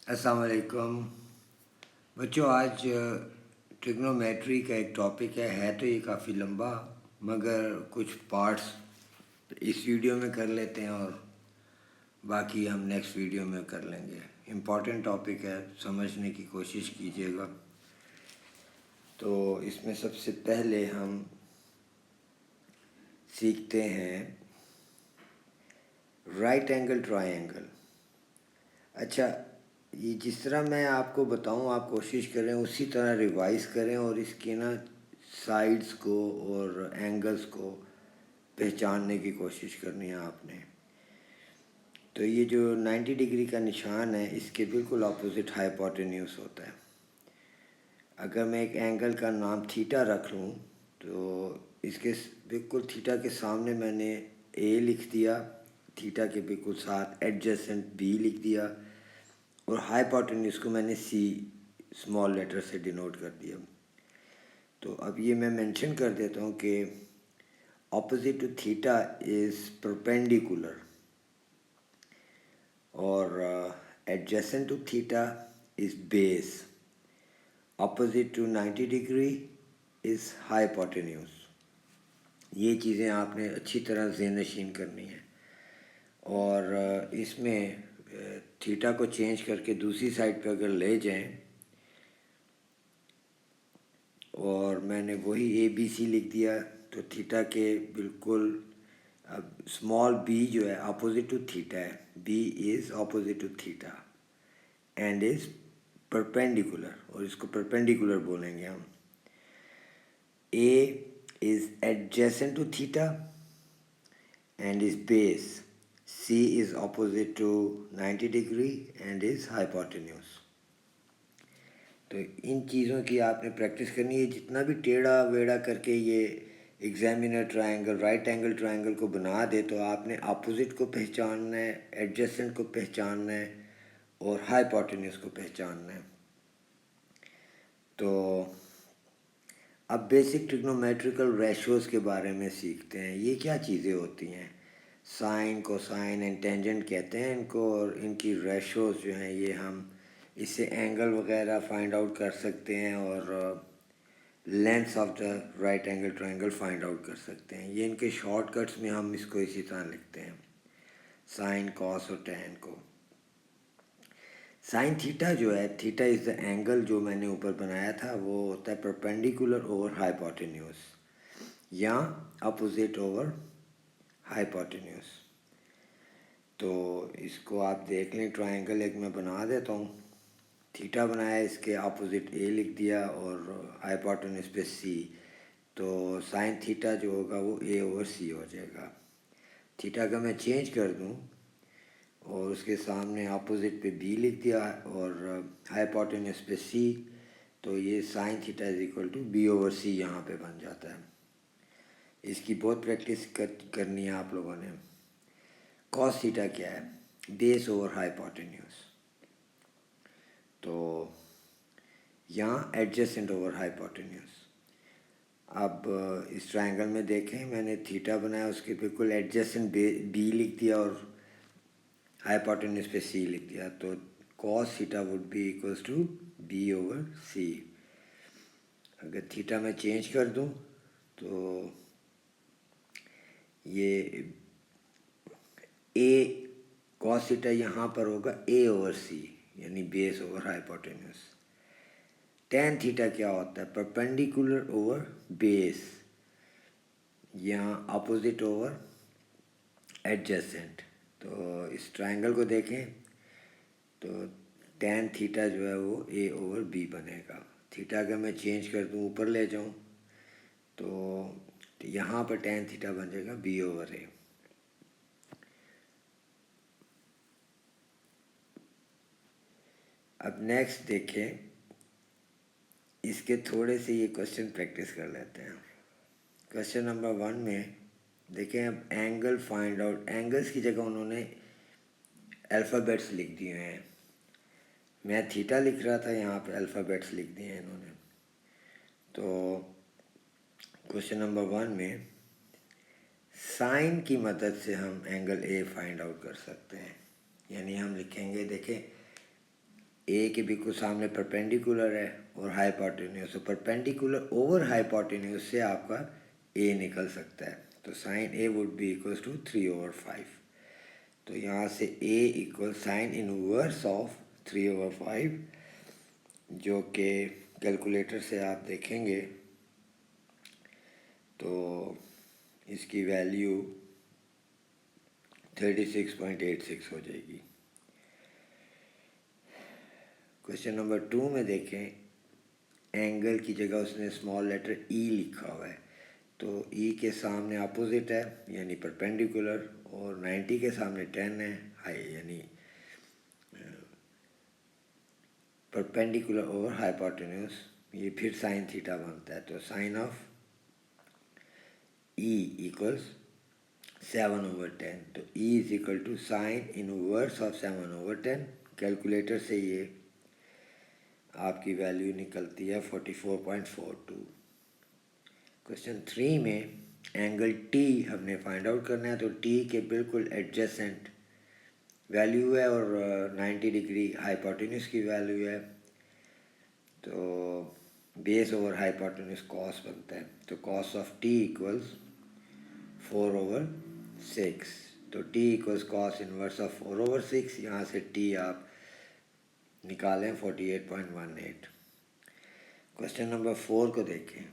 अस्सलाम वालेकुम बच्चों। आज ट्रिग्नोमेट्री का एक टॉपिक है तो ये काफ़ी लंबा, मगर कुछ पार्ट्स इस वीडियो में कर लेते हैं और बाकी हम नेक्स्ट वीडियो में कर लेंगे। इम्पॉर्टेंट टॉपिक है, समझने की कोशिश कीजिएगा। तो इसमें सबसे पहले हम सीखते हैं राइट एंगल ट्रायंगल। अच्छा, ये जिस तरह मैं आपको बताऊं आप कोशिश करें उसी तरह रिवाइज़ करें और इसके ना साइड्स को और एंगल्स को पहचानने की कोशिश करनी है आपने। तो ये जो 90 डिग्री का निशान है इसके बिल्कुल अपोजिट हाइपोटेन्यूज होता है। अगर मैं एक एंगल का नाम थीटा रख लूँ तो इसके बिल्कुल थीटा के सामने मैंने ए लिख दिया, थीटा के बिल्कुल साथ एडजेसेंट बी लिख दिया और हाइपोटेन्यूज को मैंने सी स्मॉल लेटर से डिनोट कर दिया। तो अब ये मैं मेंशन कर देता हूँ कि opposite to theta is perpendicular और adjacent to theta is base, opposite to 90 degree is hypotenuse. ये चीज़ें आपने अच्छी तरह ज़हन-नशीन करनी है। और इसमें थीटा को चेंज करके दूसरी साइड पे अगर ले जाएं और मैंने वही ए बी सी लिख दिया तो थीटा के बिल्कुल अब स्मॉल बी जो है अपोजिट टू थीटा है, b is opposite to theta and is perpendicular, और इसको परपेंडिकुलर बोलेंगे हम। A is adjacent to theta and is base. C is opposite to 90 degree and is hypotenuse. तो इन चीज़ों की आपने प्रैक्टिस करनी है। जितना भी टेढ़ा वेढ़ा करके ये examiner triangle right angle triangle को बना दे तो आपने अपोजिट को पहचानना है, एडजेसेंट को पहचानना है और हाइपोटेन्यूज को पहचानना है। तो अब बेसिक ट्रिग्नोमेट्रिकल रेशोज़ के बारे में सीखते हैं। ये क्या चीज़ें होती हैं? साइन, कोसाइन एंड टेंजेंट कहते हैं इनको, और इनकी रेशोज़ जो हैं ये हम इससे एंगल वगैरह फाइंड आउट कर सकते हैं और lengths of the right angle triangle find out कर सकते हैं। ये इनके शॉर्टकट्स में हम इसको इसी तरह लिखते हैं, साइन, कॉस और टेन को। साइन थीटा जो है, थीटा इज़ द एंगल जो मैंने ऊपर बनाया था वो होता है परपेंडिकुलर ओवर हाइपोटेन्यूज या अपोजिट ओवर हाइपोटेन्यूज। तो इसको आप देख लें, ट्रायंगल एक मैं बना देता हूँ। थीटा बनाया, इसके अपोजिट ए लिख दिया और हाइपोटेन्यूज पे सी, तो साइन थीटा जो होगा वो ए ओवर सी हो जाएगा। थीटा का मैं चेंज कर दूँ और उसके सामने अपोजिट पे बी लिख दिया और हाइपोटेन्यूज पे सी, तो ये sine theta is equal to B over C यहाँ पे बन जाता है। इसकी बहुत प्रैक्टिस करनी है आप लोगों ने। कॉस थीटा क्या है? Base over hypotenuse. तो यहाँ एडजेसेंट ओवर हाइपोटेन्यूज। अब इस ट्रायंगल में देखें, मैंने थीटा बनाया, उसके बिल्कुल एडजेसेंट बी लिख दिया और हाइपोटेन्यूज पे सी लिख दिया, तो cos theta would be equals to B over C. अगर थीटा में चेंज कर दूं तो ये ए कॉस थीटा यहाँ पर होगा ए ओवर सी, यानी base over hypotenuse. Tan theta क्या होता है? परपेंडिकुलर ओवर बेस या अपोजिट ओवर एडजेसेंट। तो इस ट्रायंगल को देखें तो टेन थीटा जो है वो ए ओवर बी बनेगा। थीटा अगर मैं चेंज कर दूँ, ऊपर ले जाऊँ, तो यहाँ पर टेन थीटा बन जाएगा बी ओवर ए। अब नेक्स्ट देखें, इसके थोड़े से ये क्वेश्चन प्रैक्टिस कर लेते हैं। क्वेश्चन नंबर 1 में देखें, अब एंगल फाइंड आउट, एंगल्स की जगह उन्होंने अल्फ़ाबेट्स लिख दिए हैं। मैं थीटा लिख रहा था, यहाँ पे अल्फ़ाबेट्स लिख दिए हैं इन्होंने। तो क्वेश्चन नंबर 1 में साइन की मदद से हम एंगल ए फाइंड आउट कर सकते हैं। यानी हम लिखेंगे, देखें ए के बिल्कुल सामने परपेंडिकुलर है और हाइपोटेन्यूज, तो परपेंडिकुलर ओवर हाइपोटेन्यूज से आपका ए निकल सकता है, तो sine a would be equals to 3/5। तो यहाँ से a equal sine inverse of 3/5, जो कि कैलकुलेटर से आप देखेंगे तो इसकी वैल्यू 36.86 हो जाएगी। क्वेश्चन नंबर 2 में देखें, एंगल की जगह उसने स्मॉल लेटर ई लिखा हुआ है, तो ई के सामने अपोजिट है यानी परपेंडिकुलर, और 90 के सामने 10 है हाई यानी परपेंडिकुलर ओवर हाइपोटेन्यूज, ये फिर साइन थीटा बनता है। तो साइन ऑफ ई इक्वल्स 7/10, तो e is equal to sine inverse of 7/10। Calculator से ये आपकी वैल्यू निकलती है 44.42। क्वेश्चन 3 में एंगल टी हमने फाइंड आउट करना है, तो टी के बिल्कुल एडजेसेंट वैल्यू है और 90 डिग्री हाइपोटेन्यूज की वैल्यू है, तो बेस ओवर हाइपोटेन्यूज कॉस बनता है, तो कॉस ऑफ टी इक्वल्स 4/6, तो T equals cos inverse of 4/6, यहाँ से टी आप निकालें 48.18। क्वेश्चन नंबर 4 को देखें,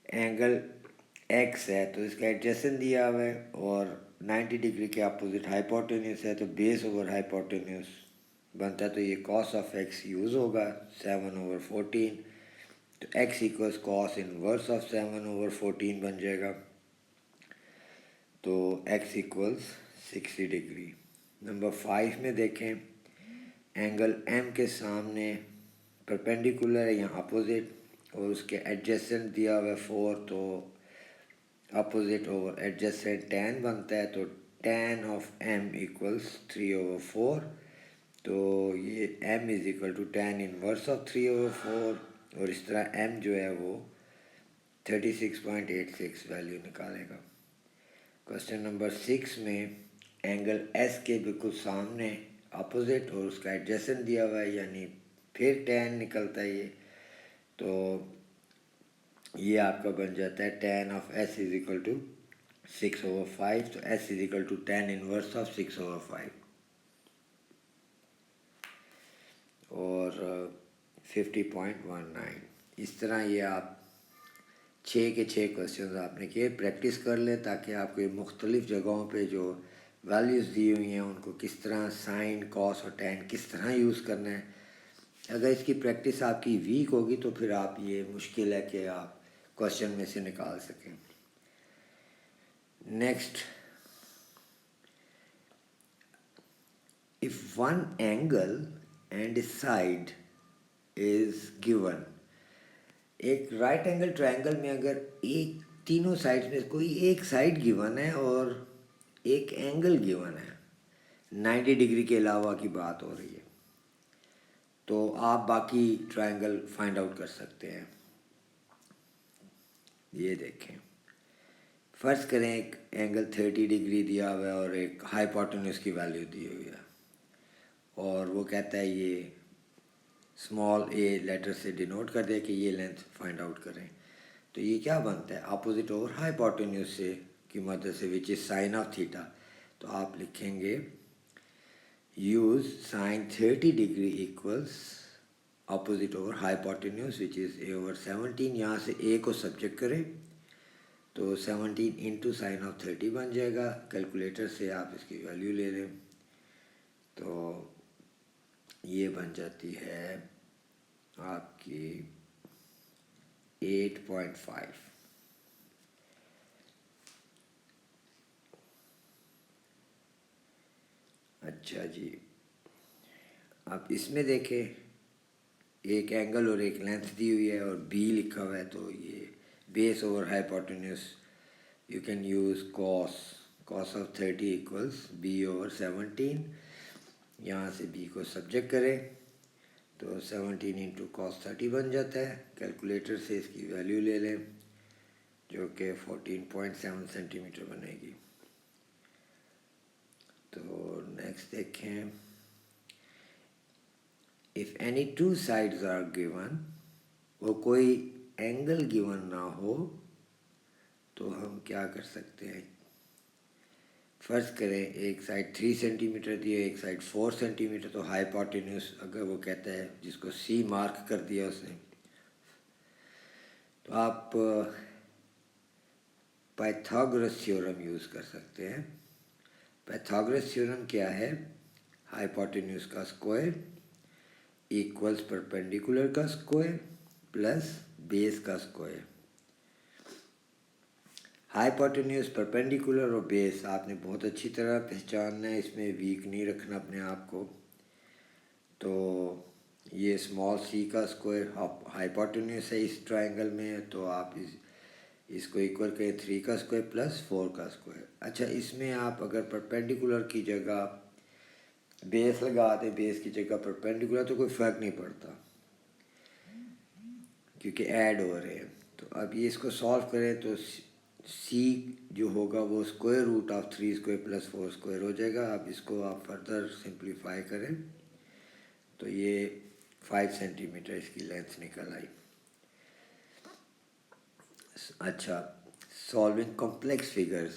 एंगल एक्स है तो इसका एडजेसेंट दिया हुआ है और 90 डिग्री के अपोजिट हाइपोटेन्यूज है, तो बेस ओवर हाइपोटेन्यूज बनता है, तो ये कॉस ऑफ एक्स यूज़ होगा 7/14, तो x equals cos inverse of 7/14 बन जाएगा, तो एक्स इक्वल्स 60 डिग्री। नंबर 5 में देखें, एंगल एम के सामने परपेंडिकुलर है यहाँ अपोजिट और उसके एडजेसेंट दिया हुआ है 4, तो अपोजिट ओवर एडजेसेंट tan बनता है, तो tan ऑफ m इक्वल्स 3/4, तो ये m is equal to tan inverse of 3/4, और इस तरह m जो है वो 36.86 वैल्यू निकालेगा। क्वेश्चन नंबर 6 में एंगल s के बिल्कुल सामने अपोजिट और उसका एडजेसेंट दिया हुआ है यानी फिर tan निकलता है ये, तो ये आपका बन जाता है tan of s is equal to 6/5, तो s is equal to tan inverse of 6/5, और 50.19। इस तरह ये आप 6 के 6 क्वेश्चन आपने किए, प्रैक्टिस कर लें ताकि आपको ये मुख्तलिफ़ जगहों पे जो वैल्यूज़ दी हुई हैं उनको किस तरह साइन कॉस और tan किस तरह यूज़ करना है। अगर इसकी प्रैक्टिस आपकी वीक होगी तो फिर आप ये मुश्किल है कि आप क्वेश्चन में से निकाल सकें। Next, if one angle and side is given, एक राइट एंगल ट्रायंगल में अगर एक तीनों साइड में कोई एक साइड गिवन है और एक एंगल गिवन है, 90 डिग्री के अलावा की बात हो रही है, तो आप बाकी ट्रायंगल फाइंड आउट कर सकते हैं। ये देखें, फ़र्ज़ करें एक एंगल 30 डिग्री दिया हुआ है और एक हाइपोटेन्यूज की वैल्यू दी हुई है, और वो कहता है ये स्मॉल ए लेटर से डिनोट कर दे कि ये लेंथ फाइंड आउट करें, तो ये क्या बनता है अपोजिट ओवर हाइपोटेन्यूज से की मदद से, which is sine of theta, तो आप लिखेंगे use sine 30 degree equals opposite over hypotenuse which is a/17, यहाँ से a को सब्जेक्ट करें तो 17 इंटू साइन ऑफ 30 बन जाएगा। कैलकुलेटर से आप इसकी वैल्यू ले लें तो ये बन जाती है आपकी 8.5। अच्छा जी, अब इसमें देखें एक एंगल और एक लेंथ दी हुई है और बी लिखा हुआ है, तो ये base over hypotenuse, you can use cos of 30 equals b/17, यहाँ से b को सब्जेक्ट करें तो 17 इंटू कॉस 30 बन जाता है। कैलकुलेटर से इसकी वैल्यू ले लें जो कि 14.7 सेंटीमीटर बनेगी। तो नेक्स्ट देखें, if any two sides are given, वो कोई एंगल गिवन ना हो तो हम क्या कर सकते हैं? फ़र्ज़ करें एक साइड 3 सेंटीमीटर दी है, एक साइड 4 सेंटीमीटर, तो हाइपोटेन्यूस अगर वो कहता है, जिसको सी मार्क कर दिया उसने, तो आप पाइथागोरस थ्योरम यूज़ कर सकते हैं। पाइथागोरस थ्योरम क्या है? हाइपोटेन्यूस का स्क्वायर इक्वल्स परपेंडिकुलर का स्क्वायर प्लस बेस का स्क्वायर। हाइपोटेन्यूस, परपेंडिकुलर और बेस आपने बहुत अच्छी तरह पहचानना है, इसमें वीक नहीं रखना अपने आप को। तो ये स्मॉल सी का स्क्वायर हाइपोटेन्यूस है इस ट्रायंगल में, तो आप इसको इक्वल करें 3 का स्क्वायर प्लस 4 का स्क्वायर। अच्छा, इसमें आप अगर परपेंडिकुलर की जगह बेस लगा दें, बेस की जगह परपेंडिकुलर, तो कोई फ़र्क नहीं पड़ता क्योंकि ऐड हो रहे हैं। तो अब ये इसको सॉल्व करें तो सी जो होगा वो square root of 3 square plus 4 square हो जाएगा। अब इसको आप फर्दर सिंप्लीफाई करें तो ये 5 सेंटीमीटर इसकी लेंथ निकल आई। अच्छा, सॉल्विंग कॉम्प्लेक्स फिगर्स।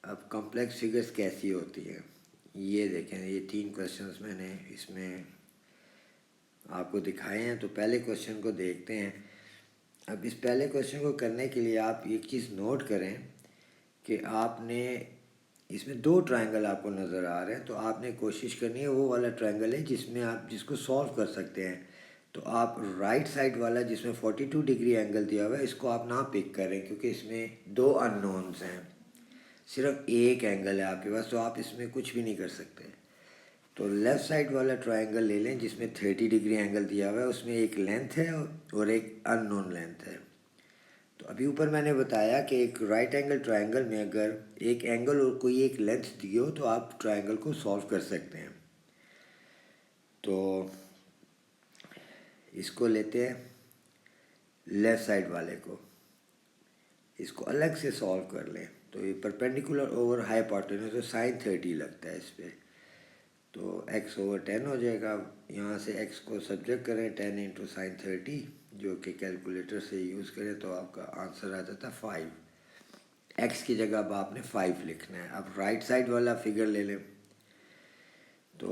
अब कॉम्प्लेक्स फिगर्स कैसी होती हैं ये देखें। ये 3 क्वेश्चंस मैंने इसमें आपको दिखाए हैं, तो पहले क्वेश्चन को देखते हैं। अब इस पहले क्वेश्चन को करने के लिए आप एक चीज़ नोट करें कि आपने इसमें 2 ट्रायंगल आपको नज़र आ रहे हैं, तो आपने कोशिश करनी है वो वाला ट्रायंगल है जिसमें आप जिसको सॉल्व कर सकते हैं। तो आप राइट साइड वाला जिसमें 42 डिग्री एंगल दिया हुआ है इसको आप ना पिक करें, क्योंकि इसमें 2 अननोन्स हैं, सिर्फ एक एंगल है आपके पास, तो आप इसमें कुछ भी नहीं कर सकते। तो लेफ़्ट साइड वाला ट्रायंगल ले लें जिसमें 30 डिग्री एंगल दिया हुआ है, उसमें एक लेंथ है और एक अननोन लेंथ है। तो अभी ऊपर मैंने बताया कि एक राइट एंगल ट्रायंगल में अगर एक एंगल और कोई एक लेंथ दी हो तो आप ट्रायंगल को सॉल्व कर सकते हैं। तो इसको लेते हैं लेफ़्ट साइड वाले को, इसको अलग से सॉल्व कर लें। तो ये परपेंडिकुलर ओवर हाइपोटेन्यूस, तो साइन 30 लगता है इस पर, तो x ओवर 10 हो जाएगा। यहाँ से x को सब्जेक्ट करें 10 इंटू साइन 30, जो कि कैलकुलेटर से यूज़ करें तो आपका आंसर आ जाता है 5। x की जगह अब आपने 5 लिखना है। अब राइट साइड वाला फिगर ले लें, तो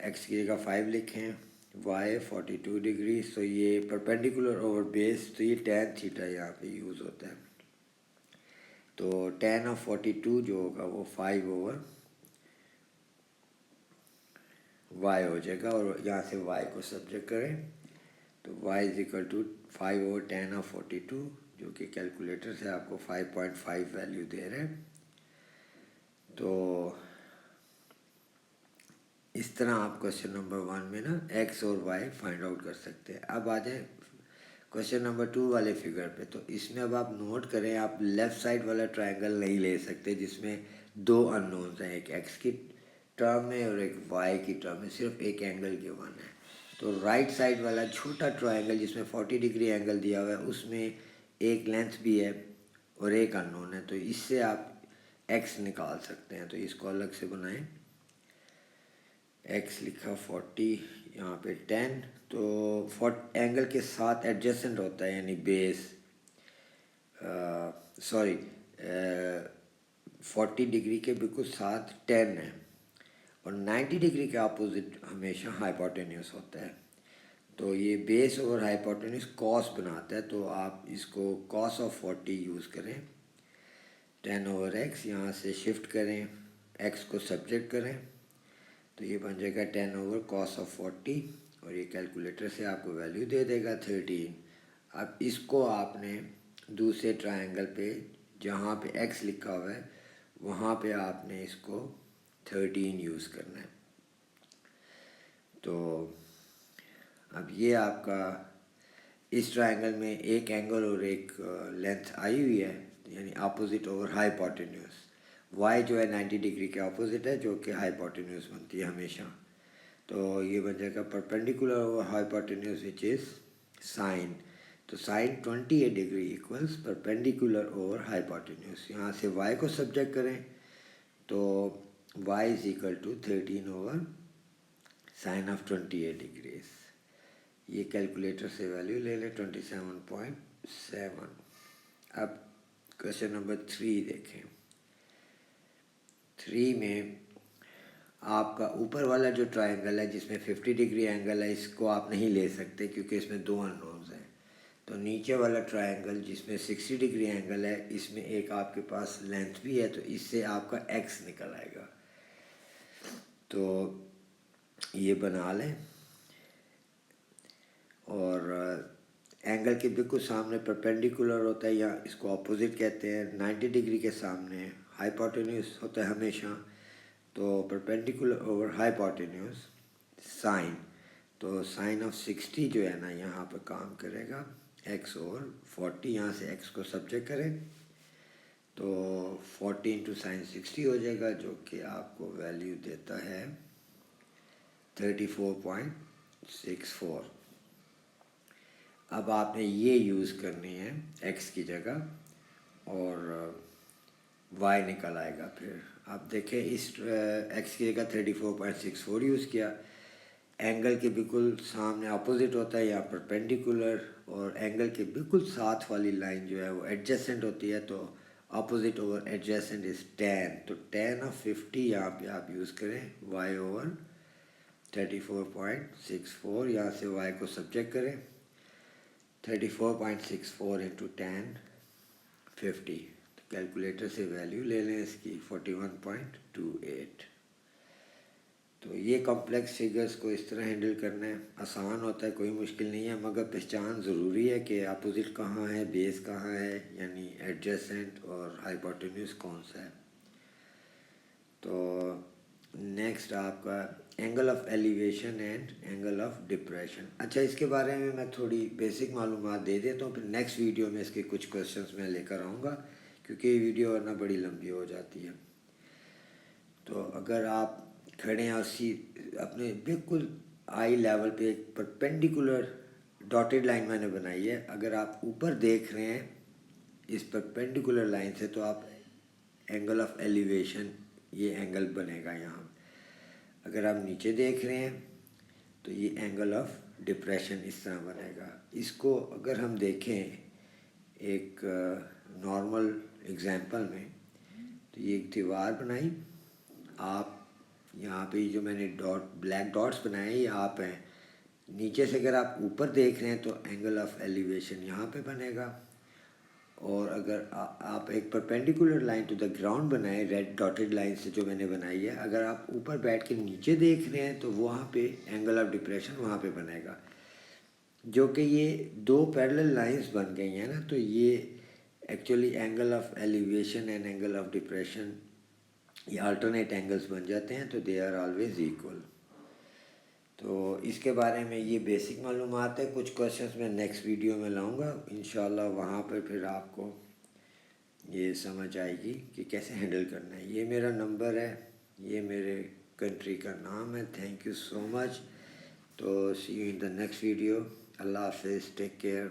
x की जगह 5 लिखें, y 42 डिग्री, तो ये परपेंडिकुलर ओवर बेस, तो ये tan थीटा यहाँ पे यूज़ होता है। तो tan ऑफ 42 जो होगा वो 5 ओवर y हो जाएगा, और यहाँ से y को सब्जेक्ट करें तो y is equal to 5 over tan of 42, जो कि कैलकुलेटर से आपको 5.5 वैल्यू दे रहे हैं। तो इस तरह आप क्वेश्चन नंबर 1 में ना x और y फाइंड आउट कर सकते हैं। अब आ जाए क्वेश्चन नंबर 2 वाले फिगर पे। तो इसमें अब आप नोट करें, आप लेफ़्ट साइड वाला ट्रायंगल नहीं ले सकते जिसमें 2 अननोन्स हैं, एक x की टर्म में और एक y की टर्म में, सिर्फ एक एंगल गिवन है। तो राइट साइड वाला छोटा ट्रायंगल जिसमें 40 डिग्री एंगल दिया हुआ है उसमें एक लेंथ भी है और एक अननोन है, तो इससे आप x निकाल सकते हैं। तो इसको अलग से बनाएं, x लिखा 40, यहाँ पे 10, तो एंगल के साथ एडजेसेंट होता है, यानी बेस 40 डिग्री के बिल्कुल साथ 10 है, और 90 डिग्री के अपोजिट हमेशा हाइपोटेन्यूस होता है। तो ये बेस और हाइपोटेन्यूस कॉस बनाता है, तो आप इसको कॉस ऑफ 40 यूज़ करें। 10 ओवर x, यहाँ से शिफ्ट करें, x को सब्जेक्ट करें, तो ये बन जाएगा 10 ओवर कॉस ऑफ 40, और ये कैलकुलेटर से आपको वैल्यू दे देगा 13। अब इसको आपने दूसरे ट्रायंगल पे जहाँ पे x लिखा हुआ है वहाँ पे आपने इसको 13 यूज़ करना है। तो अब ये आपका इस ट्रायंगल में एक एंगल और एक लेंथ आई हुई है, यानी अपोजिट ओवर हाइपोटेन्यूस। y जो है 90 डिग्री के अपोजिट है, जो कि हाइपोटेन्यूस बनती है हमेशा। तो ये बन जाएगा perpendicular over hypotenuse which is sine. तो sine 28 degree equals perpendicular over hypotenuse. यहाँ से y को सब्जेक्ट करें तो y is equal to 13 over sine of 28 degrees. یہ کیلکولیٹر سے ویلیو لے لیں 27.7. اب کوشچن نمبر 3 دیکھیں. 3 میں آپ کا اوپر والا جو ٹرائنگل ہے جس میں 50 ڈگری اینگل ہے اس کو آپ نہیں لے سکتے کیونکہ اس میں 2 اننونز ہیں. تو نیچے والا ٹرائنگل جس میں 60 ڈگری اینگل ہے اس میں ایک آپ کے پاس لینتھ بھی ہے تو اس سے آپ کا ایکس نکل آئے گا. تو یہ بنا لیں اور اینگل کے بالکل سامنے پرپینڈیکولر ہوتا ہے یا اس کو اپوزٹ کہتے ہیں. 90 ڈگری کے سامنے ہائیپوٹینیوس ہوتا ہے ہمیشہ. تو پرپینڈیکولر اوور ہائیپوٹینیوس سائن. تو سائن آف 60 جو ہے نا یہاں پہ کام کرے گا ایکس اوور 40. یہاں سے ایکس کو سبجیکٹ کریں تو 40 انٹو سائن 60 ہو جائے گا جو کہ آپ کو ویلیو دیتا ہے 34.64. اب آپ نے یہ یوز کرنی ہے ایکس کی جگہ اور وائی نکل آئے گا. پھر آپ دیکھیں اس ایکس کی جگہ 34.64 یوز کیا. اینگل کے بالکل سامنے اپوزٹ ہوتا ہے یا پرپینڈیکولر اور اینگل کے بالکل ساتھ والی لائن جو ہے وہ ایڈجسٹنٹ ہوتی ہے. تو اپوزٹ اوور ایڈجسٹنٹ از ٹین. تو ٹین آف 50 یہاں پہ آپ یوز کریں وائی اوور 34.64. یہاں سے وائی کو سبجیکٹ کریں 34.64 انٹو 10 50. کیلکولیٹر سے ویلیو لے لیں اس کی 41.28. تو یہ کمپلیکس فگرز کو اس طرح ہینڈل کرنا ہے. آسان ہوتا ہے کوئی مشکل نہیں ہے مگر پہچان ضروری ہے کہ اپوزٹ کہاں ہے بیس کہاں ہے یعنی ایڈجسنٹ اور ہائیپوٹینیوس کون سا ہے. تو نیکسٹ آپ کا angle of elevation and angle of depression. اچھا اس کے بارے میں میں تھوڑی بیسک معلومات دے دیتا ہوں. پھر نیکسٹ ویڈیو میں اس کے کچھ کویشچنس میں لے کر آؤں گا کیونکہ یہ ویڈیو ورنہ بڑی لمبی ہو جاتی ہے. تو اگر آپ کھڑے ہیں اور اپنے بالکل آئی لیول پہ ایک پرپینڈیکولر ڈاٹیڈ لائن میں نے بنائی ہے. اگر آپ اوپر دیکھ رہے ہیں اس پرپینڈیکولر لائن سے تو آپ اینگل آف ایلیویشن یہ اینگل بنے گا یہاں. اگر آپ نیچے دیکھ رہے ہیں تو یہ اینگل آف ڈپریشن اس طرح بنے گا. اس کو اگر ہم دیکھیں ایک نارمل ایگزامپل میں تو یہ ایک دیوار بنائی. آپ یہاں پہ جو میں نے بلیک ڈاٹس بنائے یہ آپ ہیں. نیچے سے اگر آپ اوپر دیکھ رہے ہیں تو اینگل آف ایلیویشن یہاں پہ بنے گا. اور اگر آپ ایک perpendicular line to the ground بنائیں ریڈ ڈاٹیڈ لائن سے جو میں نے بنائی ہے اگر آپ اوپر بیٹھ کے نیچے دیکھ رہے ہیں تو وہاں پہ اینگل آف ڈپریشن وہاں پہ بنے گا. جو کہ یہ 2 پیرلل لائنز بن گئی ہیں نا تو یہ actually angle of elevation and angle of depression یہ الٹرنیٹ اینگلز بن جاتے ہیں. تو دے آر آلویز ایکول. تو اس کے بارے میں یہ بیسک معلومات ہے. کچھ کویشچنس میں نیکسٹ ویڈیو میں لاؤں گا انشاءاللہ. وہاں پر پھر آپ کو یہ سمجھ آئے گی کہ کیسے ہینڈل کرنا ہے. یہ میرا نمبر ہے یہ میرے کنٹری کا نام ہے. Thank you so much. تو see you in the next video. اللہ حافظ. Take care.